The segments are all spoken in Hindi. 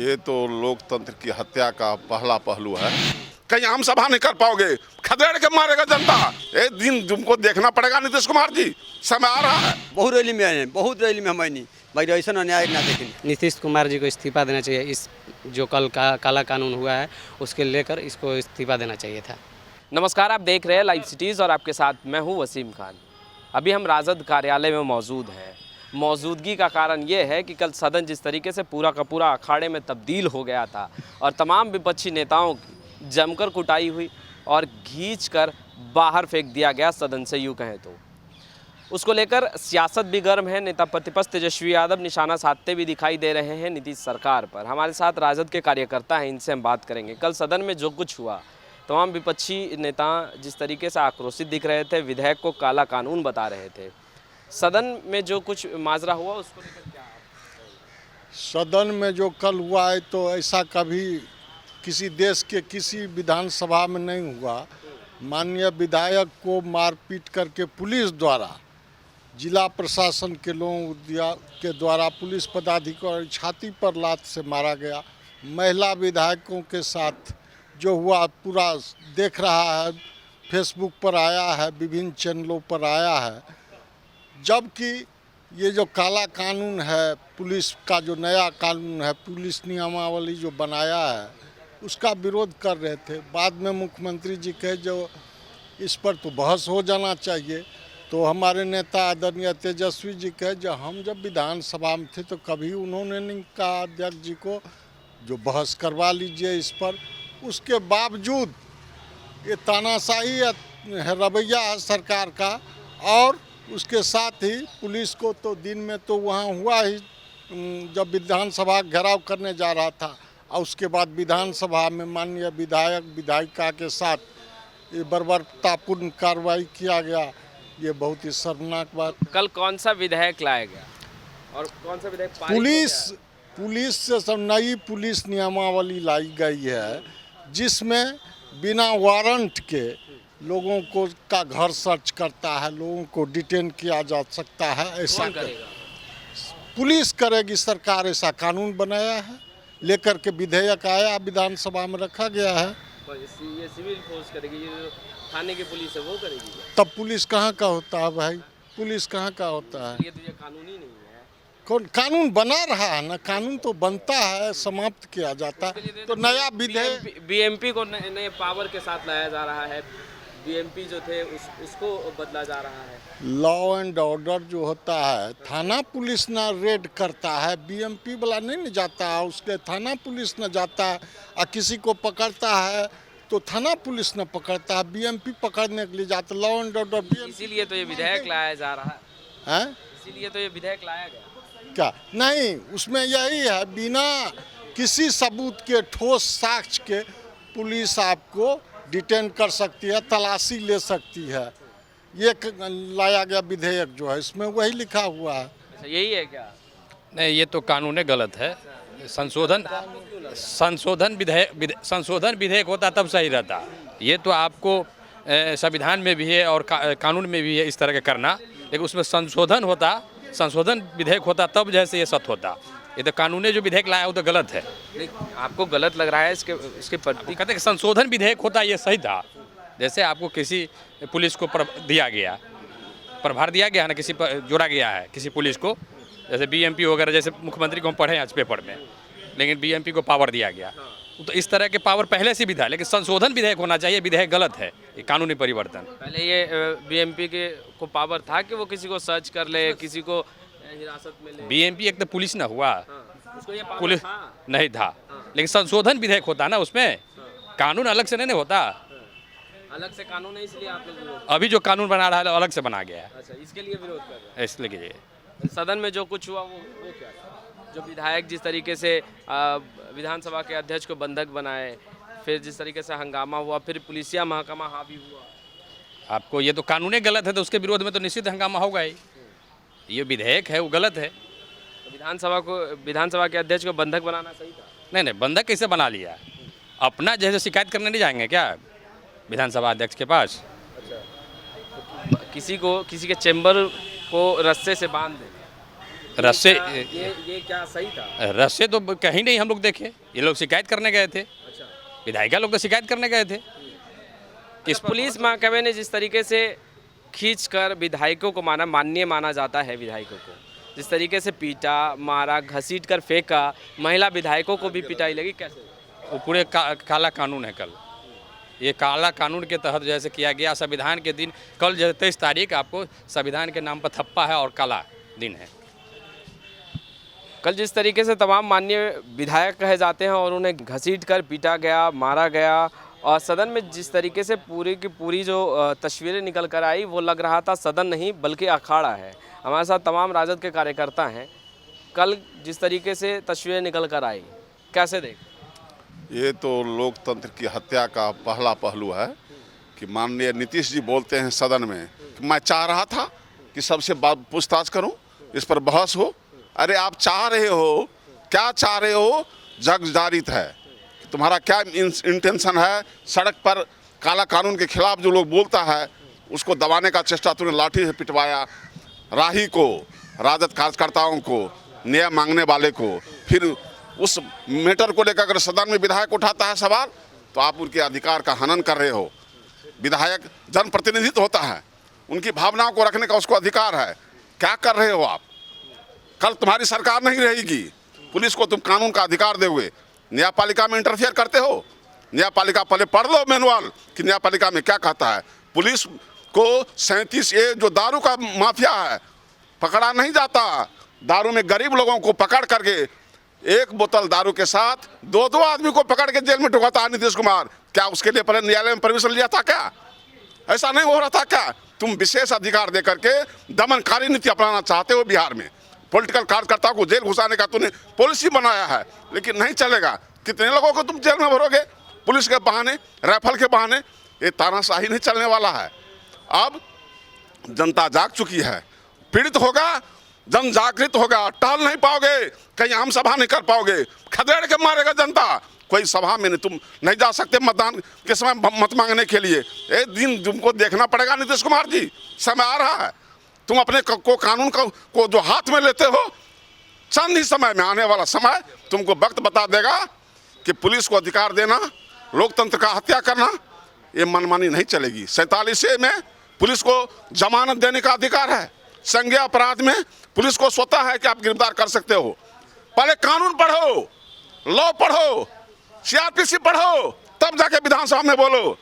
ये तो लोकतंत्र की हत्या का पहला पहलू है। कहीं आम सभा नहीं कर पाओगे, खदेड़ के मारेगा जनता। एक दिन तुमको देखना पड़ेगा नीतीश कुमार जी, समय आ रहा है। बहुत रैली में आए, बहुत रैली में हम नहीं भाई, ऐसा अन्याय ना देखें। नीतीश कुमार जी को इस्तीफा देना चाहिए। इस जो कल काला कानून हुआ है उसके लेकर इसको इस्तीफा देना चाहिए था। नमस्कार, आप देख रहे हैं लाइव सिटीज़ और आपके साथ मैं हूं वसीम खान। अभी हम राजद कार्यालय में मौजूद हैं। मौजूदगी का कारण ये है कि कल सदन जिस तरीके से पूरा का पूरा अखाड़े में तब्दील हो गया था और तमाम विपक्षी नेताओं की जमकर कुटाई हुई और खींचकर बाहर फेंक दिया गया सदन से, यूँ कहें तो। उसको लेकर सियासत भी गर्म है। नेता प्रतिपक्ष तेजस्वी यादव निशाना साधते भी दिखाई दे रहे हैं नीतीश सरकार पर। हमारे साथ राजद के कार्यकर्ता हैं, इनसे हम बात करेंगे। कल सदन में जो कुछ हुआ, तमाम विपक्षी नेता जिस तरीके से आक्रोशित दिख रहे थे, विधेयक को काला कानून बता रहे थे, सदन में जो कुछ माजरा हुआ उसको लेकर क्या? सदन में जो कल हुआ है तो ऐसा कभी किसी देश के किसी विधानसभा में नहीं हुआ। माननीय विधायक को मारपीट करके पुलिस द्वारा, जिला प्रशासन के लोगों के द्वारा पुलिस पदाधिकारी छाती पर लात से मारा गया। महिला विधायकों के साथ जो हुआ पूरा देख रहा है, फेसबुक पर आया है, विभिन्न चैनलों पर आया है। जबकि ये जो काला कानून है, पुलिस का जो नया कानून है, पुलिस नियमावली जो बनाया है, उसका विरोध कर रहे थे। बाद में मुख्यमंत्री जी कहे जो इस पर तो बहस हो जाना चाहिए, तो हमारे नेता आदरणीय तेजस्वी जी कहे जो हम जब विधानसभा में थे तो कभी उन्होंने नहीं कहा अध्यक्ष जी को जो बहस करवा लीजिए इस पर। उसके बावजूद ये तानाशाही है, रवैया है सरकार का। और उसके साथ ही पुलिस को तो दिन में तो वहाँ हुआ ही जब विधानसभा घेराव करने जा रहा था, और उसके बाद विधानसभा में माननीय विधायक विधायिका के साथ ये बर्बरतापूर्ण कार्रवाई किया गया। ये बहुत ही शर्मनाक बात। कल कौन सा विधेयक लाया गया और कौन सा विधेयक पारित हो गया? पुलिस से सब नई पुलिस नियमावली लाई गई है, जिसमें बिना वारंट के लोगों को का घर सर्च करता है, लोगों को डिटेन किया जा सकता है। ऐसा करेगा? पुलिस करेगी, सरकार ऐसा कानून बनाया है, लेकर के विधेयक आया, विधानसभा में रखा गया है। ये सिविल फोर्स करेगी, ये जो थाने की पुलिस है वो करेगी? तब पुलिस कहाँ का होता है भाई? पुलिस कहाँ का होता है? ये तो ये कानूनी नहीं है। कौन कानून बना रहा है ना? कानून तो बनता है, समाप्त किया जाता है। तो नया विधेयक बीएमपी को नए पावर के साथ लाया जा रहा है। बीएमपी जो थे उसको बदला जा रहा है। लॉ एंड ऑर्डर जो होता है, थाना पुलिस ना रेड करता है, बीएमपी वाला नहीं न जाता है, उसके थाना पुलिस न जाता है। और किसी को पकड़ता है तो थाना पुलिस न पकड़ता है, बीएमपी पकड़ने के लिए जाता है। लॉ एंड ऑर्डर इसीलिए तो ये विधेयक लाया जा रहा है। इसीलिए तो ये विधेयक लाया गया। क्या नहीं, उसमें यही है, बिना किसी सबूत के, ठोस साक्ष्य के पुलिस आपको डिटेन कर सकती है, तलाशी ले सकती है। ये लाया गया विधेयक जो है, इसमें वही लिखा हुआ है। अच्छा, यही है क्या? नहीं, ये तो कानून गलत है। संशोधन विधेयक होता तब सही रहता। ये तो आपको संविधान में भी है और कानून में भी है इस तरह का करना, लेकिन उसमें संशोधन विधेयक होता तब जैसे ये सत्य होता। ये तो कानूनी जो विधेयक लाया वो तो गलत है। आपको गलत लग रहा है इसके प्रति? कहते हैं कि संशोधन विधेयक होता ये सही था। जैसे आपको किसी पुलिस को प्रभार दिया गया है ना, किसी पर जोड़ा गया है किसी पुलिस को, जैसे बीएमपी वगैरह, जैसे मुख्यमंत्री को हम पढ़े आज पेपर में, लेकिन बीएमपी को पावर दिया गया। तो इस तरह के पावर पहले से भी था, लेकिन संशोधन विधेयक होना चाहिए। विधेयक गलत है, ये कानूनी परिवर्तन। पहले ये बीएमपी को पावर था कि वो किसी को सर्च कर ले, किसी को हिरासत में ले। बीएमपी एक तो पुलिस ना हुआ, उसको ये पुलिस था? नहीं था, लेकिन संशोधन विधेयक होता ना, उसमें कानून अलग से नहीं होता। अलग से कानून है, इसलिए आप लोग अभी जो कानून बना रहा है अलग से बना गया है। अच्छा, इसके लिए विरोध कर रहे हैं? इसलिए सदन में जो कुछ हुआ वो क्या था? जो विधायक जिस तरीके से विधानसभा के अध्यक्ष को बंधक बनाए, फिर जिस तरीके से हंगामा हुआ, फिर पुलिसिया महकमा हावी हुआ। आपको ये तो कानून गलत है, तो उसके विरोध में तो निश्चित हंगामा होगा ही। ये विधेयक है वो गलत है। तो विधानसभा के अध्यक्ष को बंधक बनाना सही था? नहीं, बंधक कैसे बना लिया? अपना जैसे शिकायत करने नहीं जाएंगे क्या विधानसभा अध्यक्ष के पास? अच्छा, किसी के चेम्बर को रस्से से बांध दे रस्से ये क्या सही था? रस्से तो कहीं नहीं हम लोग देखे, ये लोग शिकायत करने गए थे, विधायिका लोग तो शिकायत करने गए थे। इस पुलिस महकमे ने जिस तरीके से खींचकर विधायकों को माननीय माना जाता है, विधायकों को जिस तरीके से पीटा, मारा, घसीट कर फेंका, महिला विधायकों को भी पिटाई लगी, कैसे? वो पूरे काला कानून है। कल ये काला कानून के तहत जैसे किया गया, संविधान के दिन, कल 23 तारीख आपको संविधान के नाम पर थप्पा है और काला दिन है। कल जिस तरीके से तमाम माननीय विधायक कहे जाते हैं और उन्हें घसीट कर पीटा गया, मारा गया, और सदन में जिस तरीके से पूरी की पूरी जो तस्वीरें निकल कर आई, वो लग रहा था सदन नहीं बल्कि अखाड़ा है। हमारे साथ तमाम राजद के कार्यकर्ता हैं। कल जिस तरीके से तस्वीरें निकल कर आई, कैसे देख? ये तो लोकतंत्र की हत्या का पहला पहलू है कि माननीय नीतीश जी बोलते हैं सदन में कि मैं चाह रहा था कि सबसे पूछताछ करूं, इस पर बहस हो। अरे आप चाह रहे हो, क्या चाह रहे हो? जग जाहिर है कि तुम्हारा क्या इंटेंशन है। सड़क पर काला कानून के खिलाफ जो लोग बोलता है उसको दबाने का चेष्टा तूने लाठी से पिटवाया, राही को, राजद कार्यकर्ताओं को, न्याय मांगने वाले को। फिर उस मैटर को लेकर अगर सदन में विधायक उठाता है सवाल, तो आप उनके अधिकार का हनन कर रहे हो। विधायक जनप्रतिनिधित्व होता है, उनकी भावनाओं को रखने का उसको अधिकार है। क्या कर रहे हो आप? कल तुम्हारी सरकार नहीं रहेगी, पुलिस को तुम कानून का अधिकार दोगे, न्यायपालिका में इंटरफेयर करते हो। न्यायपालिका पहले पढ़ लो मैनुअल कि न्यायपालिका में क्या कहता है। पुलिस को 37A जो दारू का माफिया है पकड़ा नहीं जाता। दारू में गरीब लोगों को पकड़ करके एक बोतल दारू के साथ दो आदमी को पकड़ के जेल में ढुकाता है नीतीश कुमार। क्या उसके लिए पहले न्यायालय में परमिशन लिया था? क्या ऐसा नहीं हो रहा था? क्या तुम विशेष अधिकार दे करके दमनकारी नीति अपनाना चाहते हो? बिहार में पॉलिटिकल कार्यकर्ताओं को जेल घुसाने का तूने पॉलिसी बनाया है, लेकिन नहीं चलेगा। कितने लोगों को तुम जेल में भरोगे पुलिस के बहाने, राइफल के बहाने? ये तानाशाही नहीं चलने वाला है। अब जनता जाग चुकी है, पीड़ित होगा, जन जागृत होगा। टहल नहीं पाओगे, कहीं आम सभा नहीं कर पाओगे, खदेड़ के मारेगा जनता। कोई सभा में नहीं, तुम नहीं जा सकते मतदान के समय मत मांगने के लिए। एक दिन तुमको देखना पड़ेगा नीतीश कुमार जी, समय आ रहा है। तुम अपने को कानून को जो हाथ में लेते हो, चंद ही समय में, आने वाला समय तुमको वक्त बता देगा कि पुलिस को अधिकार देना, लोकतंत्र का हत्या करना, ये मनमानी नहीं चलेगी। 47A में पुलिस को जमानत देने का अधिकार है। संज्ञेय अपराध में पुलिस को स्वतः है कि आप गिरफ्तार कर सकते हो। पहले कानून पढ़ो, लॉ पढ़ो, CRPC पढ़ो, तब जाके विधानसभा में बोलो।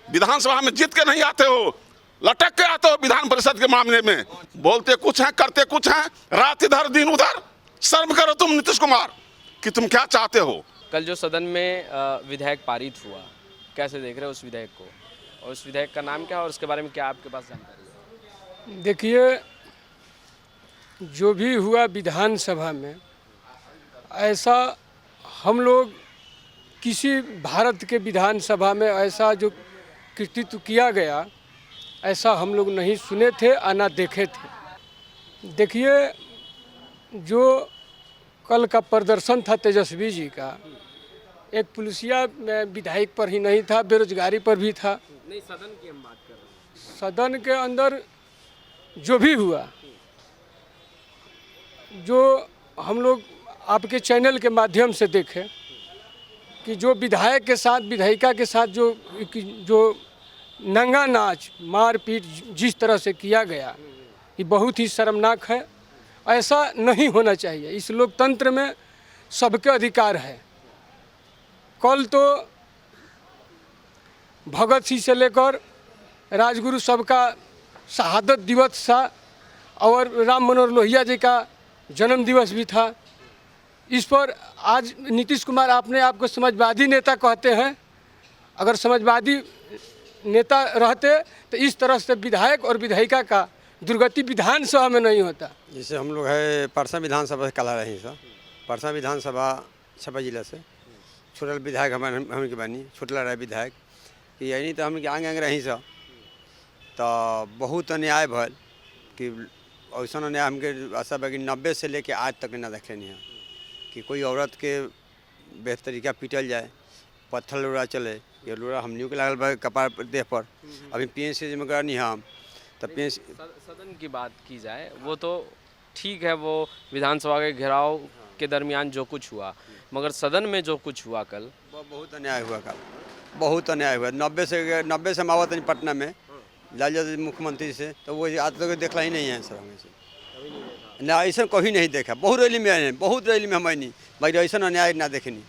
विधानसभा में जीत के नहीं आते हो, लटक के आते हो विधान परिषद के मामले में। बोलते कुछ हैं, करते कुछ हैं, रात इधर दिन उधर। शर्म करो तुम नीतीश कुमार कि तुम क्या चाहते हो। कल जो सदन में विधेयक पारित हुआ, कैसे देख रहे हो उस विधेयक को, और उस विधेयक का नाम क्या है और उसके बारे में क्या आपके पास जानकारी है? देखिए, जो भी हुआ विधानसभा में, ऐसा हम लोग किसी भारत के विधानसभा में ऐसा जो कृतित्व किया गया, ऐसा हम लोग नहीं सुने थे और ना देखे थे। देखिए, जो कल का प्रदर्शन था तेजस्वी जी का, एक पुलिसिया विधायक पर ही नहीं था, बेरोजगारी पर भी था। नहीं, सदन की हम बात कर रहे हैं। सदन के अंदर जो भी हुआ, जो हम लोग आपके चैनल के माध्यम से देखें कि जो विधायक के साथ, विधायिका के साथ जो नंगा नाच, मारपीट जिस तरह से किया गया, ये बहुत ही शर्मनाक है। ऐसा नहीं होना चाहिए। इस लोकतंत्र में सबके अधिकार है। कल तो भगत सिंह से लेकर राजगुरु सबका शहादत दिवस था और राम मनोहर लोहिया जी का जन्म दिवस भी था। इस पर आज नीतीश कुमार अपने आप को समाजवादी नेता कहते हैं। अगर समाजवादी नेता रहते तो इस तरह से विधायक और विधायिका का दुर्गति विधानसभा में नहीं होता। जैसे हम लोग है परसा विधानसभा से कला रही सर, परसा विधानसभा छपा जिला से छोटल विधायक हम के बानी, छोटला रहे विधायक कि यानी तो हम आगे आगे रही सर, तो बहुत अन्याय भल कि ऐसा अन्याय हमके आशा बा कि 90 से लेके आज तक ना देख लेनी है कि कोई औरत के बेतरीका पीटल जाए, पत्थर लोड़ा चले। ये लोड़ा हमनियों के लागल बा कपार देह पर। अभी PNC में करनी हम तो सदन की बात की जाए, वो तो ठीक है, वो विधानसभा के घेराव के दरमियान जो कुछ हुआ, मगर सदन में जो कुछ हुआ कल, वो बहुत अन्याय हुआ कल, बहुत अन्याय हुआ। 90 से मावत पटना में लालू मुख्यमंत्री से, तो वो आज तक देखला ही नहीं है सर हमें से ना, ऐसा कभी नहीं देखा। बहुत रैली में आए, बहुत रैली में हम नहीं भाई, ऐसा अन्याय ना देखनी।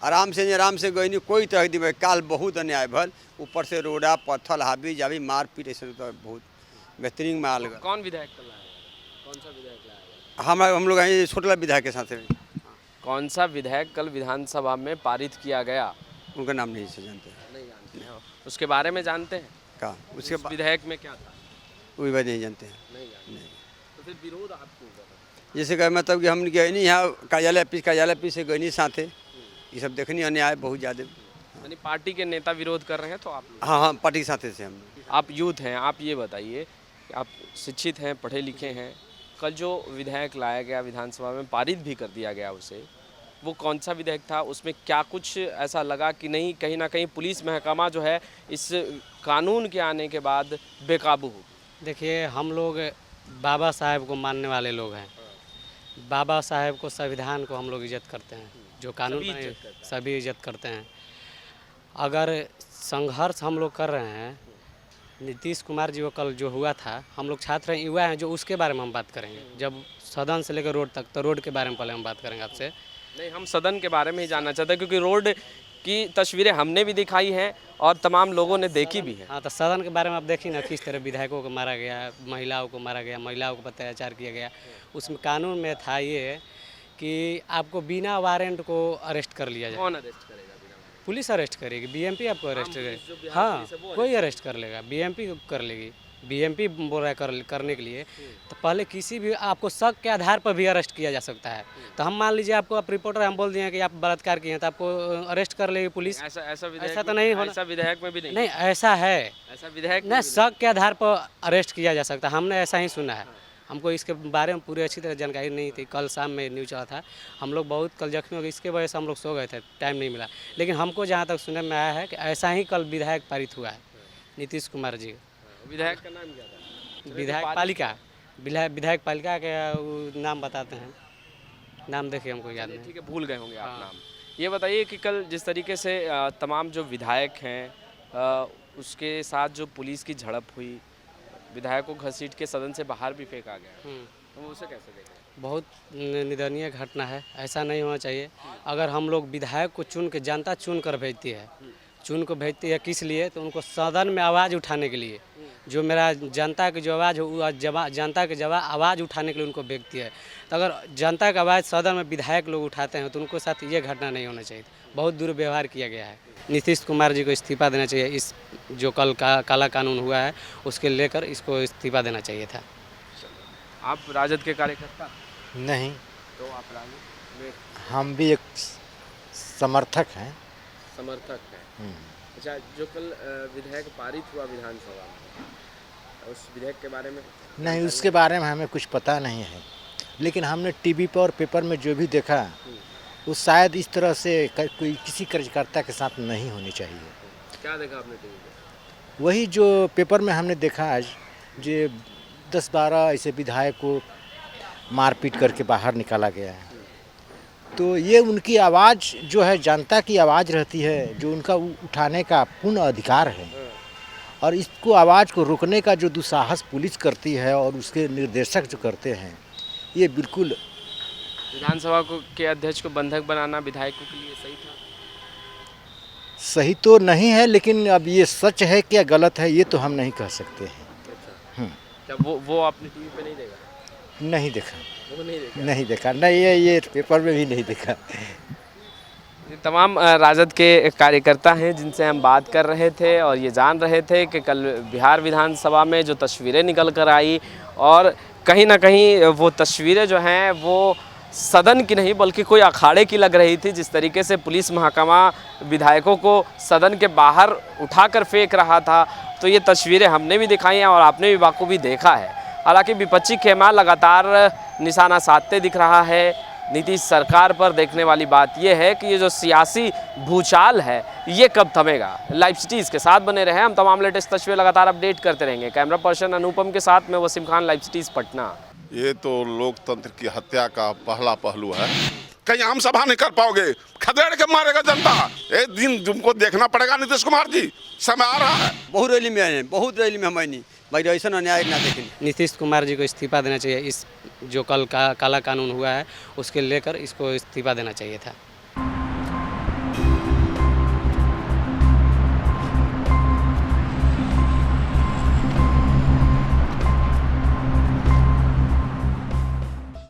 आराम से गई नहीं, कोई तरह की काल बहुत अन्याय भल, ऊपर से रोड़ा पत्थर हावी जावी मार पीट, ऐसे तो बहुत बेहतरीन माल। कौन विधायक कल आया, कौन सा विधायक लाया? हम लोग आए छोटला विधायक के साथ। कौन सा विधायक कल विधानसभा में पारित किया गया? उनका नाम नहीं से जानते, नहीं जानते हैं। उसके बारे में जानते हैं? का उसके उस विधायक में क्या था? वही बात नहीं जानते हैं। नहीं जानते। तो फिर विरोध आप क्यों कर रहे हैं? जैसे कहे मतलब कि हम गए नहीं यहाँ कार्यालय ऑफिस से गए नहीं साथे, ये सब देखनी अन्याय बहुत ज़्यादा। यानी पार्टी के नेता विरोध कर रहे हैं तो आप? हाँ, पार्टी के साथे से हम। आप यूथ हैं, आप ये बताइए कि आप शिक्षित हैं, पढ़े लिखे हैं, कल जो विधायक लाया गया विधानसभा में, पारित भी कर दिया गया उसे, वो कौन सा विधायक था? उसमें क्या कुछ ऐसा लगा कि नहीं, कहीं ना कहीं पुलिस महकमा जो है इस कानून के आने के बाद बेकाबू हो? देखिए, हम लोग बाबा साहेब को मानने वाले लोग हैं। बाबा साहेब को, संविधान को हम लोग इज्जत करते हैं, जो कानून बने सभी इज्जत करते हैं। अगर संघर्ष हम लोग कर रहे हैं, नीतीश कुमार जी को कल जो हुआ था, हम लोग छात्र हैं, युवा हैं, जो उसके बारे में हम बात करेंगे। जब सदन से लेकर रोड तक, तो रोड के बारे में पहले हम बात करेंगे आपसे। नहीं, हम सदन के बारे में ही जानना चाहते हैं, क्योंकि रोड की तस्वीरें हमने भी दिखाई हैं और तमाम लोगों ने देखी भी हैं। हाँ, तो सदन के बारे में आप देखिए ना, किस तरह विधायकों को मारा गया, महिलाओं को मारा गया, महिलाओं को अत्याचार किया गया। उसमें कानून में था ये कि आपको बिना वारंट को अरेस्ट कर लिया जाए। कौन अरेस्ट करेगा? पुलिस अरेस्ट करेगी, बीएमपी आपको अरेस्ट करेगी। हाँ, कोई अरेस्ट कर लेगा, बीएमपी कर लेगी। बीएमपी बोल रहा है करने के लिए, तो पहले किसी भी आपको शक के आधार पर भी अरेस्ट किया जा सकता है। तो हम मान लीजिए आपको, आप रिपोर्टर हम बोल दिए कि आप बलात्कार किए हैं, तो आपको अरेस्ट कर लेगी पुलिस। ऐसा तो नहीं होना। ऐसा विधायक में भी नहीं। नहीं, ऐसा है, ऐसा विधायक नहीं, शक के आधार पर अरेस्ट किया जा सकता है। हमने ऐसा ही सुना है, हमको इसके बारे में पूरी अच्छी तरह जानकारी नहीं थी। कल शाम में न्यूज़ चला था, हम लोग बहुत कल जख्मी हो गए, इसके वजह से हम लोग सो गए थे, टाइम नहीं मिला। लेकिन हमको जहाँ तक सुनने में आया है कि ऐसा ही कल विधायक पारित हुआ है, नीतीश कुमार जी। विधायक का नाम क्या था? विधायक पालिका, विधायक पालिका के नाम बताते हैं, नाम देखिए हमको याद नहीं। ठीक है, भूल गए होंगे आप नाम। ये बताइए कि कल जिस तरीके से तमाम जो विधायक हैं, उसके साथ जो पुलिस की झड़प हुई, विधायक को घसीट के सदन से बाहर भी फेंका गया, तो उसे कैसे देखें? बहुत निंदनीय घटना है, ऐसा नहीं होना चाहिए। अगर हम लोग विधायक को चुन के, जनता चुन कर भेजती है, चुन को भेजती है किस लिए? तो उनको सदन में आवाज़ उठाने के लिए। जो मेरा जनता की जो आवाज़ हो, जनता की जवाब आवाज़ उठाने के लिए उनको भेजती है। तो अगर जनता का आवाज़ सदन में विधायक लोग उठाते हैं, तो उनको साथ ये घटना नहीं होना चाहिए। बहुत दुर्व्यवहार किया गया है। नीतीश कुमार जी को इस्तीफा देना चाहिए। इस जो कल काला कानून हुआ है, उसके लेकर इसको इस्तीफा देना चाहिए था। आप राजद के कार्यकर्ता? नहीं, तो आप राजद में हम भी एक समर्थक हैं। समर्थक हैं। अच्छा, जो कल विधायक पारित हुआ विधानसभा में, उस विधेयक के बारे में? नहीं, उसके बारे में हमें कुछ पता नहीं है, लेकिन हमने टीवी पर और पेपर में जो भी देखा, वो शायद इस तरह से कोई किसी कार्यकर्ता के साथ नहीं होनी चाहिए। क्या देखा आपने टीवी पे? वही जो पेपर में हमने देखा आज, जो 10-12 ऐसे विधायक को मारपीट करके बाहर निकाला गया है। तो ये उनकी आवाज़ जो है, जनता की आवाज़ रहती है, जो उनका उठाने का पूर्ण अधिकार है, और इसको आवाज़ को रोकने का जो दुस्साहस पुलिस करती है और उसके निर्देशक जो करते हैं, ये बिल्कुल। विधानसभा को के अध्यक्ष को बंधक बनाना विधायकों के लिए सही था? सही तो नहीं है, लेकिन अब ये सच है क्या गलत है, ये तो हम नहीं कह सकते हैं। जब वो आपने टीवी पे नहीं देखा? नहीं देखा, वो नहीं देखा? नहीं देखा, नहीं, ये पेपर में भी नहीं देखा। तमाम राजद के कार्यकर्ता हैं जिनसे हम बात कर रहे थे, और ये जान रहे थे कि कल बिहार विधानसभा में जो तस्वीरें निकल कर आई, और कहीं ना कहीं वो तस्वीरें जो हैं वो सदन की नहीं बल्कि कोई अखाड़े की लग रही थी। जिस तरीके से पुलिस महकमा विधायकों को सदन के बाहर उठाकर फेंक रहा था, तो ये तस्वीरें हमने भी दिखाई हैं और आपने भी बाखूबी देखा है। हालांकि विपक्षी खेमा लगातार निशाना साधते दिख रहा है नीतीश सरकार पर। देखने वाली बात यह है कि ये जो सियासी भूचाल है, ये कब थमेगा। लाइव सिटीज़ के साथ बने रहे, हम तमाम लेटेस्ट तस्वीरें लगातार अपडेट करते रहेंगे। कैमरा पर्सन अनुपम के साथ मैं वसीम खान, लाइव सिटीज़ पटना। ये तो लोकतंत्र की हत्या का पहला पहलू है। कहीं आम सभा नहीं कर पाओगे, खदेड़ के मारेगा जनता। एक दिन तुमको देखना पड़ेगा नीतीश कुमार जी, समय आ रहा है। बहुत रैली में आए, बहुत रैली में हम आए नहीं भाई, ऐसा अन्याय ना देखें। नीतीश कुमार जी को इस्तीफा देना चाहिए। इस जो कल का काला कानून हुआ है उसके लेकर इसको इस्तीफा देना चाहिए था।